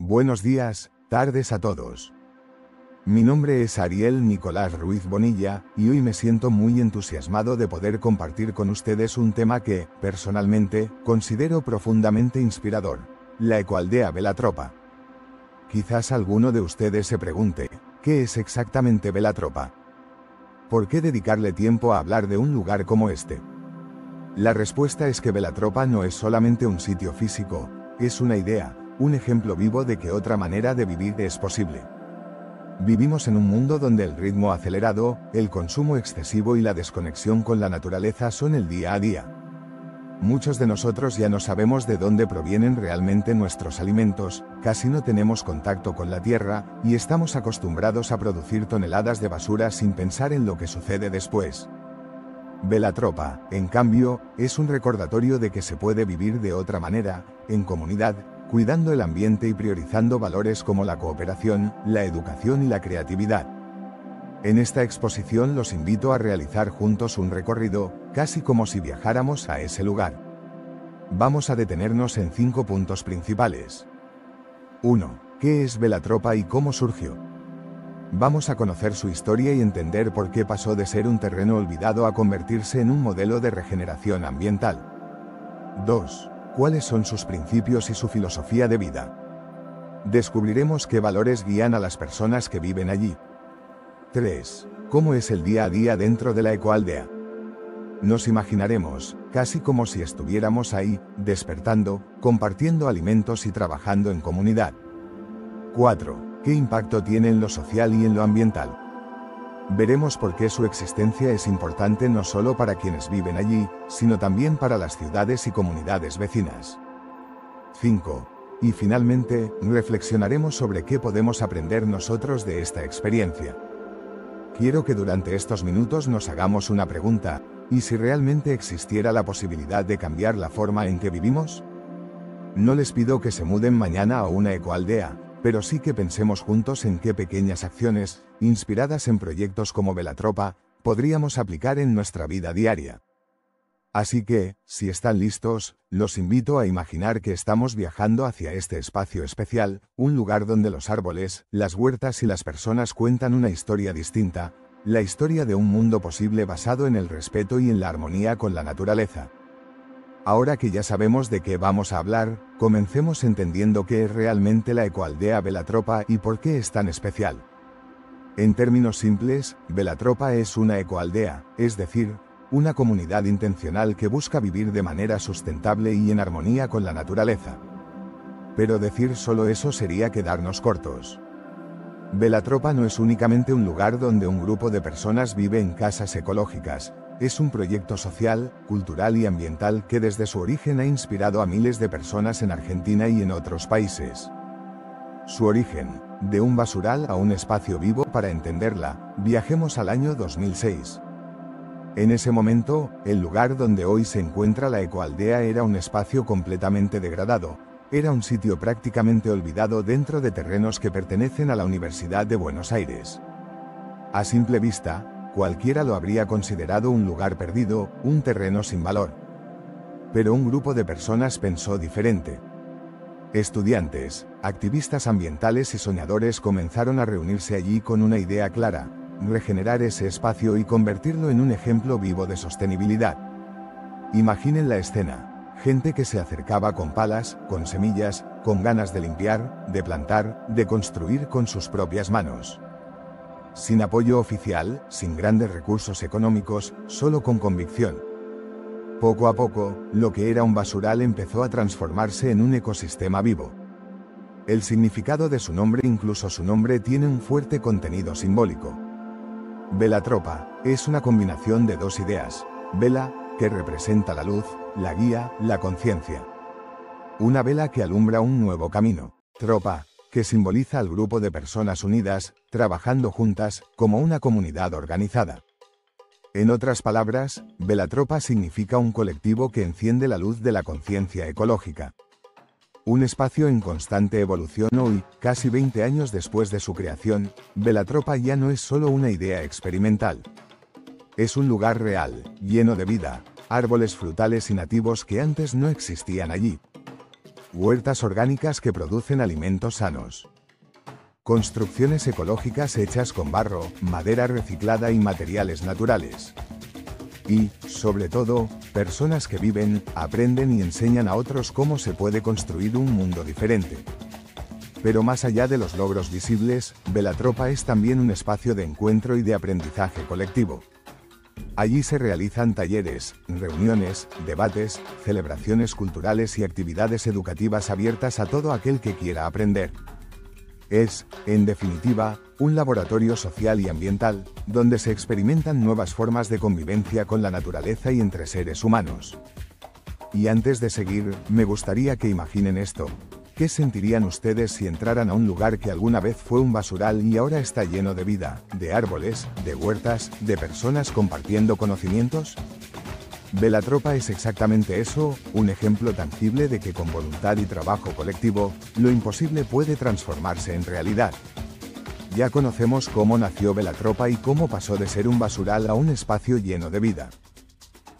Buenos días, tardes a todos. Mi nombre es Ariel Nicolás Ruiz Bonilla, y hoy me siento muy entusiasmado de poder compartir con ustedes un tema que, personalmente, considero profundamente inspirador: la ecoaldea Velatropa. Quizás alguno de ustedes se pregunte, ¿qué es exactamente Velatropa? ¿Por qué dedicarle tiempo a hablar de un lugar como este? La respuesta es que Velatropa no es solamente un sitio físico, es una idea, un ejemplo vivo de que otra manera de vivir es posible. Vivimos en un mundo donde el ritmo acelerado, el consumo excesivo y la desconexión con la naturaleza son el día a día. Muchos de nosotros ya no sabemos de dónde provienen realmente nuestros alimentos, casi no tenemos contacto con la tierra, y estamos acostumbrados a producir toneladas de basura sin pensar en lo que sucede después. Velatropa, en cambio, es un recordatorio de que se puede vivir de otra manera, en comunidad, cuidando el ambiente y priorizando valores como la cooperación, la educación y la creatividad. En esta exposición los invito a realizar juntos un recorrido, casi como si viajáramos a ese lugar. Vamos a detenernos en 5 puntos principales. 1. ¿Qué es Velatropa y cómo surgió? Vamos a conocer su historia y entender por qué pasó de ser un terreno olvidado a convertirse en un modelo de regeneración ambiental. 2. ¿Cuáles son sus principios y su filosofía de vida? Descubriremos qué valores guían a las personas que viven allí. 3. ¿Cómo es el día a día dentro de la ecoaldea? Nos imaginaremos, casi como si estuviéramos ahí, despertando, compartiendo alimentos y trabajando en comunidad. 4. ¿Qué impacto tiene en lo social y en lo ambiental? Veremos por qué su existencia es importante no solo para quienes viven allí, sino también para las ciudades y comunidades vecinas. 5. Y finalmente, reflexionaremos sobre qué podemos aprender nosotros de esta experiencia. Quiero que durante estos minutos nos hagamos una pregunta: ¿y si realmente existiera la posibilidad de cambiar la forma en que vivimos? No les pido que se muden mañana a una ecoaldea, pero sí que pensemos juntos en qué pequeñas acciones, inspiradas en proyectos como Velatropa, podríamos aplicar en nuestra vida diaria. Así que, si están listos, los invito a imaginar que estamos viajando hacia este espacio especial, un lugar donde los árboles, las huertas y las personas cuentan una historia distinta, la historia de un mundo posible basado en el respeto y en la armonía con la naturaleza. Ahora que ya sabemos de qué vamos a hablar, comencemos entendiendo qué es realmente la ecoaldea Velatropa y por qué es tan especial. En términos simples, Velatropa es una ecoaldea, es decir, una comunidad intencional que busca vivir de manera sustentable y en armonía con la naturaleza. Pero decir solo eso sería quedarnos cortos. Velatropa no es únicamente un lugar donde un grupo de personas vive en casas ecológicas, es un proyecto social, cultural y ambiental que desde su origen ha inspirado a miles de personas en Argentina y en otros países. Su origen: de un basural a un espacio vivo. Para entenderla, viajemos al año 2006. En ese momento, el lugar donde hoy se encuentra la ecoaldea era un espacio completamente degradado, era un sitio prácticamente olvidado dentro de terrenos que pertenecen a la Universidad de Buenos Aires. A simple vista, cualquiera lo habría considerado un lugar perdido, un terreno sin valor. Pero un grupo de personas pensó diferente. Estudiantes, activistas ambientales y soñadores comenzaron a reunirse allí con una idea clara: regenerar ese espacio y convertirlo en un ejemplo vivo de sostenibilidad. Imaginen la escena: gente que se acercaba con palas, con semillas, con ganas de limpiar, de plantar, de construir con sus propias manos. Sin apoyo oficial, sin grandes recursos económicos, solo con convicción. Poco a poco, lo que era un basural empezó a transformarse en un ecosistema vivo. El significado de su nombre, incluso su nombre, tiene un fuerte contenido simbólico. Velatropa es una combinación de dos ideas: vela, que representa la luz, la guía, la conciencia. Una vela que alumbra un nuevo camino. Tropa, que simboliza al grupo de personas unidas, trabajando juntas, como una comunidad organizada. En otras palabras, Velatropa significa un colectivo que enciende la luz de la conciencia ecológica. Un espacio en constante evolución. Hoy, casi 20 años después de su creación, Velatropa ya no es solo una idea experimental. Es un lugar real, lleno de vida, árboles frutales y nativos que antes no existían allí. huertas orgánicas que producen alimentos sanos. Construcciones ecológicas hechas con barro, madera reciclada y materiales naturales. Y, sobre todo, personas que viven, aprenden y enseñan a otros cómo se puede construir un mundo diferente. Pero más allá de los logros visibles, Velatropa es también un espacio de encuentro y de aprendizaje colectivo. Allí se realizan talleres, reuniones, debates, celebraciones culturales y actividades educativas abiertas a todo aquel que quiera aprender. Es, en definitiva, un laboratorio social y ambiental, donde se experimentan nuevas formas de convivencia con la naturaleza y entre seres humanos. Y antes de seguir, me gustaría que imaginen esto. ¿Qué sentirían ustedes si entraran a un lugar que alguna vez fue un basural y ahora está lleno de vida, de árboles, de huertas, de personas compartiendo conocimientos? Velatropa es exactamente eso, un ejemplo tangible de que con voluntad y trabajo colectivo, lo imposible puede transformarse en realidad. Ya conocemos cómo nació Velatropa y cómo pasó de ser un basural a un espacio lleno de vida.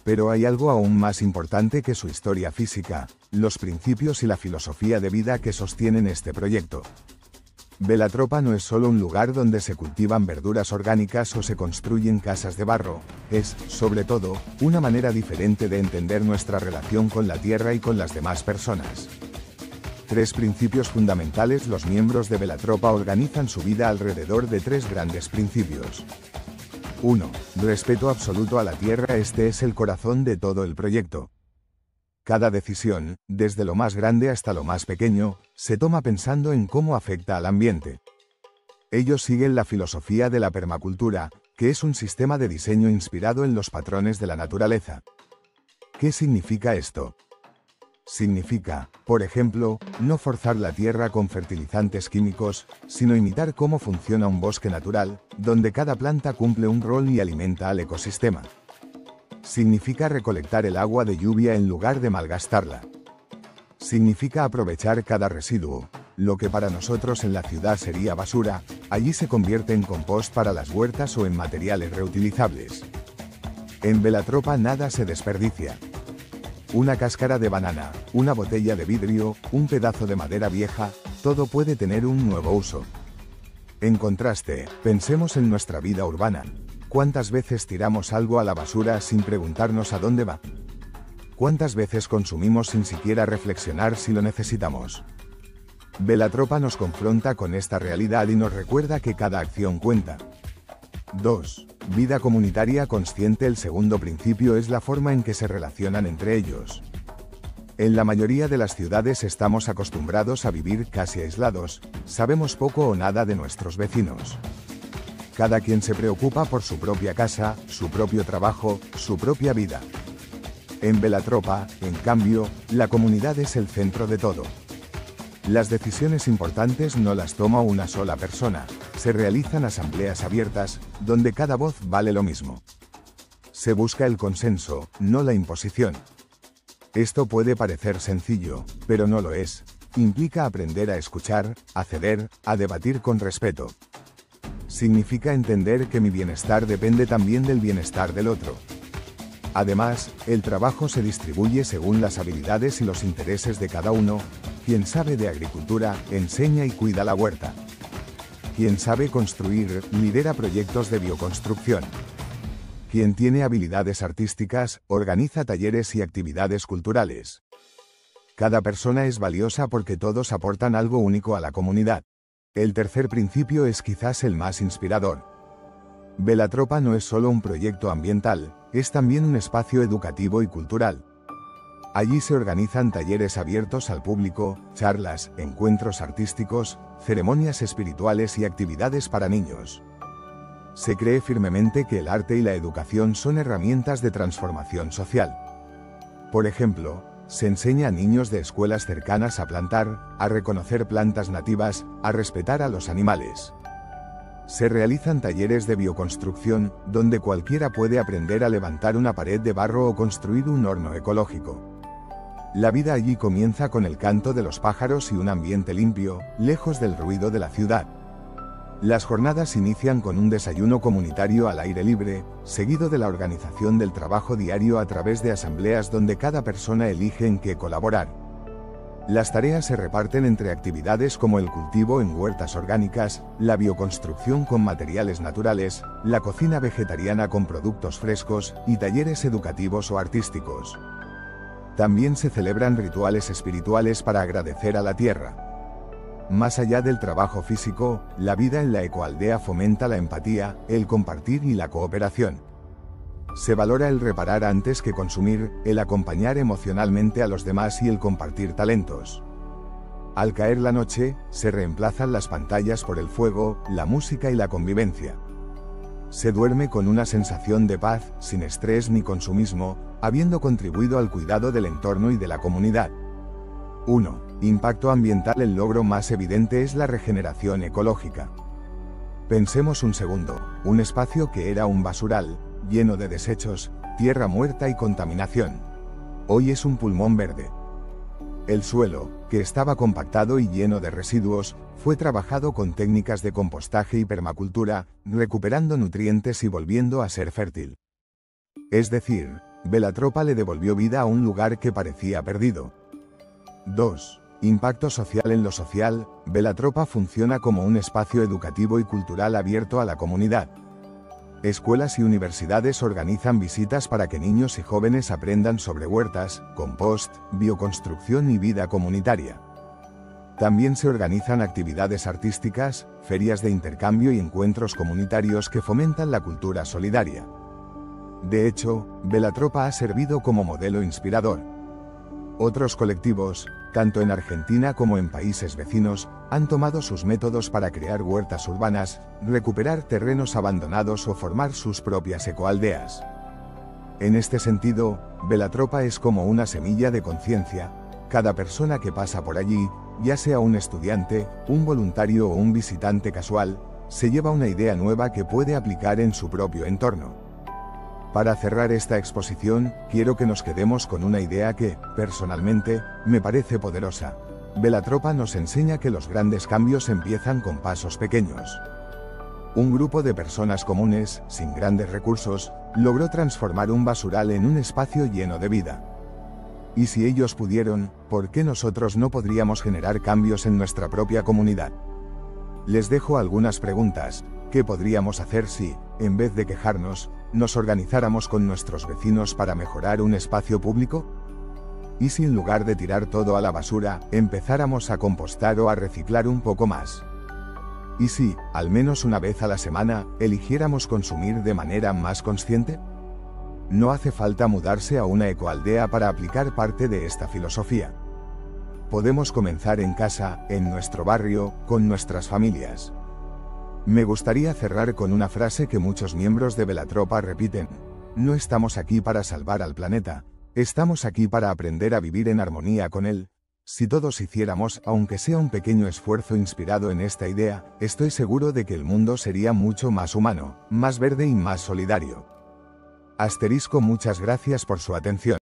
Pero hay algo aún más importante que su historia física, los principios y la filosofía de vida que sostienen este proyecto. Velatropa no es solo un lugar donde se cultivan verduras orgánicas o se construyen casas de barro, es, sobre todo, una manera diferente de entender nuestra relación con la tierra y con las demás personas. 3 principios fundamentales. Los miembros de Velatropa organizan su vida alrededor de 3 grandes principios. 1. Respeto absoluto a la tierra. Este es el corazón de todo el proyecto. Cada decisión, desde lo más grande hasta lo más pequeño, se toma pensando en cómo afecta al ambiente. Ellos siguen la filosofía de la permacultura, que es un sistema de diseño inspirado en los patrones de la naturaleza. ¿Qué significa esto? Significa, por ejemplo, no forzar la tierra con fertilizantes químicos, sino imitar cómo funciona un bosque natural, donde cada planta cumple un rol y alimenta al ecosistema. Significa recolectar el agua de lluvia en lugar de malgastarla. Significa aprovechar cada residuo. Lo que para nosotros en la ciudad sería basura, allí se convierte en compost para las huertas o en materiales reutilizables. En Velatropa nada se desperdicia. Una cáscara de banana, una botella de vidrio, un pedazo de madera vieja, todo puede tener un nuevo uso. En contraste, pensemos en nuestra vida urbana. ¿Cuántas veces tiramos algo a la basura sin preguntarnos a dónde va? ¿Cuántas veces consumimos sin siquiera reflexionar si lo necesitamos? Velatropa nos confronta con esta realidad y nos recuerda que cada acción cuenta. 2. Vida comunitaria consciente. El segundo principio es la forma en que se relacionan entre ellos. En la mayoría de las ciudades estamos acostumbrados a vivir casi aislados, sabemos poco o nada de nuestros vecinos. Cada quien se preocupa por su propia casa, su propio trabajo, su propia vida. En Velatropa, en cambio, la comunidad es el centro de todo. Las decisiones importantes no las toma una sola persona, se realizan asambleas abiertas, donde cada voz vale lo mismo. Se busca el consenso, no la imposición. Esto puede parecer sencillo, pero no lo es. Implica aprender a escuchar, a ceder, a debatir con respeto. Significa entender que mi bienestar depende también del bienestar del otro. Además, el trabajo se distribuye según las habilidades y los intereses de cada uno. Quien sabe de agricultura, enseña y cuida la huerta. Quien sabe construir, lidera proyectos de bioconstrucción. Quien tiene habilidades artísticas, organiza talleres y actividades culturales. Cada persona es valiosa porque todos aportan algo único a la comunidad. El tercer principio es quizás el más inspirador. Velatropa no es solo un proyecto ambiental, es también un espacio educativo y cultural. Allí se organizan talleres abiertos al público, charlas, encuentros artísticos, ceremonias espirituales y actividades para niños. Se cree firmemente que el arte y la educación son herramientas de transformación social. Por ejemplo, se enseña a niños de escuelas cercanas a plantar, a reconocer plantas nativas, a respetar a los animales. Se realizan talleres de bioconstrucción, donde cualquiera puede aprender a levantar una pared de barro o construir un horno ecológico. La vida allí comienza con el canto de los pájaros y un ambiente limpio, lejos del ruido de la ciudad. Las jornadas inician con un desayuno comunitario al aire libre, seguido de la organización del trabajo diario a través de asambleas donde cada persona elige en qué colaborar. Las tareas se reparten entre actividades como el cultivo en huertas orgánicas, la bioconstrucción con materiales naturales, la cocina vegetariana con productos frescos y talleres educativos o artísticos. También se celebran rituales espirituales para agradecer a la tierra. Más allá del trabajo físico, la vida en la ecoaldea fomenta la empatía, el compartir y la cooperación. Se valora el reparar antes que consumir, el acompañar emocionalmente a los demás y el compartir talentos. Al caer la noche, se reemplazan las pantallas por el fuego, la música y la convivencia. Se duerme con una sensación de paz, sin estrés ni consumismo, habiendo contribuido al cuidado del entorno y de la comunidad. 1. Impacto ambiental. El logro más evidente es la regeneración ecológica. Pensemos un segundo, un espacio que era un basural, lleno de desechos, tierra muerta y contaminación. Hoy es un pulmón verde. El suelo, que estaba compactado y lleno de residuos, fue trabajado con técnicas de compostaje y permacultura, recuperando nutrientes y volviendo a ser fértil. Es decir, Velatropa le devolvió vida a un lugar que parecía perdido. 2. Impacto social. En lo social, Velatropa funciona como un espacio educativo y cultural abierto a la comunidad. Escuelas y universidades organizan visitas para que niños y jóvenes aprendan sobre huertas, compost, bioconstrucción y vida comunitaria. También se organizan actividades artísticas, ferias de intercambio y encuentros comunitarios que fomentan la cultura solidaria. De hecho, Velatropa ha servido como modelo inspirador. Otros colectivos, tanto en Argentina como en países vecinos, han tomado sus métodos para crear huertas urbanas, recuperar terrenos abandonados o formar sus propias ecoaldeas. En este sentido, Velatropa es como una semilla de conciencia. Cada persona que pasa por allí, ya sea un estudiante, un voluntario o un visitante casual, se lleva una idea nueva que puede aplicar en su propio entorno. Para cerrar esta exposición, quiero que nos quedemos con una idea que, personalmente, me parece poderosa. Velatropa nos enseña que los grandes cambios empiezan con pasos pequeños. Un grupo de personas comunes, sin grandes recursos, logró transformar un basural en un espacio lleno de vida. Y si ellos pudieron, ¿por qué nosotros no podríamos generar cambios en nuestra propia comunidad? Les dejo algunas preguntas. ¿Qué podríamos hacer si, en vez de quejarnos, nos organizáramos con nuestros vecinos para mejorar un espacio público? ¿Y si en lugar de tirar todo a la basura, empezáramos a compostar o a reciclar un poco más? ¿Y si, al menos una vez a la semana, eligiéramos consumir de manera más consciente? No hace falta mudarse a una ecoaldea para aplicar parte de esta filosofía. Podemos comenzar en casa, en nuestro barrio, con nuestras familias. Me gustaría cerrar con una frase que muchos miembros de Velatropa repiten: no estamos aquí para salvar al planeta, estamos aquí para aprender a vivir en armonía con él. Si todos hiciéramos, aunque sea un pequeño esfuerzo inspirado en esta idea, estoy seguro de que el mundo sería mucho más humano, más verde y más solidario. Muchas gracias por su atención.